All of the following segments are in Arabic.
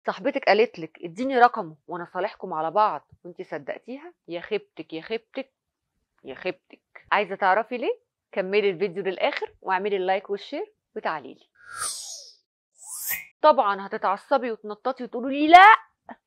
صاحبتك قالت لك اديني رقمه وانا صالحكم على بعض وانت صدقتيها؟ يا خيبتك يا خيبتك يا خيبتك. عايزه تعرفي ليه؟ كملي الفيديو للاخر واعملي اللايك والشير وتعالي لي. طبعا هتتعصبي وتنططي وتقولي لي لا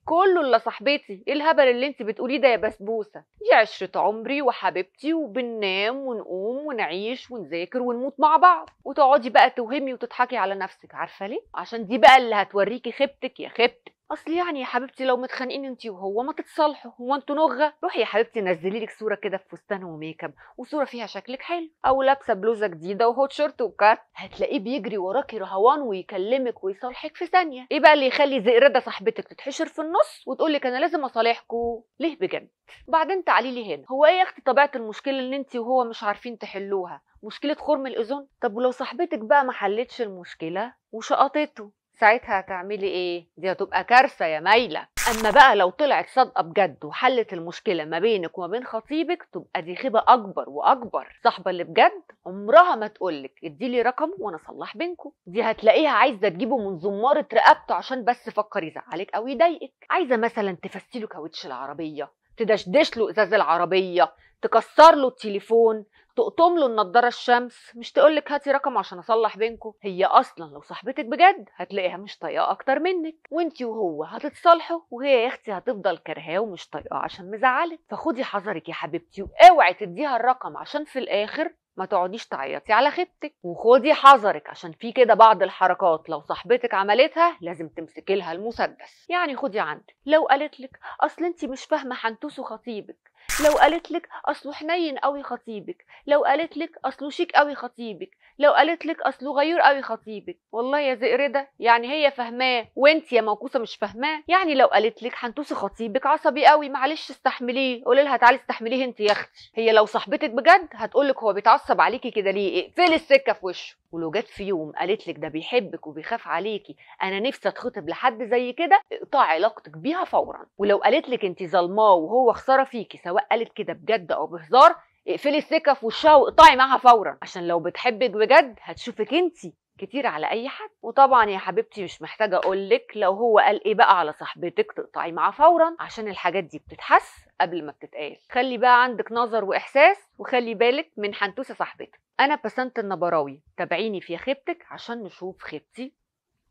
كله الا صاحبتي، ايه الهبل اللي انت بتقوليه ده يا بسبوسه؟ دي عشره عمري وحبيبتي وبننام ونقوم ونعيش ونذاكر ونموت مع بعض، وتقعدي بقى توهمي وتضحكي على نفسك. عارفه ليه؟ عشان دي بقى اللي هتوريكي خيبتك يا خيبتك. اصل يعني يا حبيبتي لو متخانقين انت وهو ما تتصالحوا، هو انتوا نغه؟ روحي يا حبيبتي نزلي لك صوره كده في فستان وميك اب، وصوره فيها شكلك حلو، او لابسه بلوزه جديده وهوت شورت وكات، هتلاقيه بيجري وراكي رهوان ويكلمك ويصالحك في ثانيه. ايه بقى اللي يخلي زئرده صاحبتك تتحشر في النص وتقولك انا لازم اصالحكوا؟ ليه بجد؟ بعدين تعالي لي هنا، هو ايه يا اختي طبيعه المشكله اللي انت وهو مش عارفين تحلوها؟ مشكله خرم الاذن؟ طب ولو صاحبتك بقى ما حلتش المشكله وشقطته، ساعتها هتعملي ايه؟ دي هتبقى كارثه يا مايله. اما بقى لو طلعت صادقه بجد وحلت المشكله ما بينك وما بين خطيبك، تبقى دي خيبه اكبر واكبر. صاحبه اللي بجد عمرها ما تقولك اديلي رقم وانا اصلح بينكم، دي هتلاقيها عايزه تجيبه من زماره رقبته عشان بس فكر يزعلك او يضايقك. عايزه مثلا تفسيله كاوتش العربيه، تدشدش له ازاز العربيه، تكسر له التليفون، تقطم له النضاره الشمس، مش تقولك هاتي رقم عشان اصلح بينكم. هي اصلا لو صاحبتك بجد هتلاقيها مش طايقاه اكتر منك، وانتي وهو هتتصالحوا وهي يا اختي هتفضل كرهاه ومش طايقاه عشان مزعلك. فخدي حذرك يا حبيبتي واوعي تديها الرقم عشان في الاخر ما تقعديش تعيطي على خيبتك. وخدي حذرك عشان في كده بعض الحركات لو صاحبتك عملتها لازم تمسكي لها المسدس. يعني خدي عندك، لو قالت لك اصل انت مش فاهمه حنتوسه خطيبك، لو قالت لك اصله حنين قوي خطيبك، لو قالت لك اصله شيك قوي خطيبك، لو قالت لك اصله غيور قوي خطيبك، والله يا زئرده يعني هي فاهماه وانت يا موكوسه مش فاهماه. يعني لو قالت لك حنتوسي خطيبك عصبي قوي معلش استحمليه، قولي لها تعالي استحمليه انت يا اختي. هي لو صاحبتك بجد هتقولك هو بيتعصب عليكي كده ليه، اقفلي السكه في وشه. ولو جت في يوم قالت لك ده بيحبك وبيخاف عليكي، انا نفسي اتخطب لحد زي كده، اقطعي علاقتك بيها فورا. ولو قالت لك انت ظلماه وهو خساره فيكي، سواء قالت كده بجد او بهزار، اقفلي السكه في وشها واقطعي معاها فورا، عشان لو بتحبك بجد هتشوفك انت كتير على اي حد. وطبعا يا حبيبتي مش محتاجه اقولك لو هو قال ايه بقى على صاحبتك تقطعي معاه فورا، عشان الحاجات دي بتتحس قبل ما بتتقال. خلي بقى عندك نظر واحساس وخلي بالك من حنتوسه صاحبتك. انا بسنت النبراوي، تابعيني في خيبتك عشان نشوف خيبتي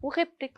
وخيبتك.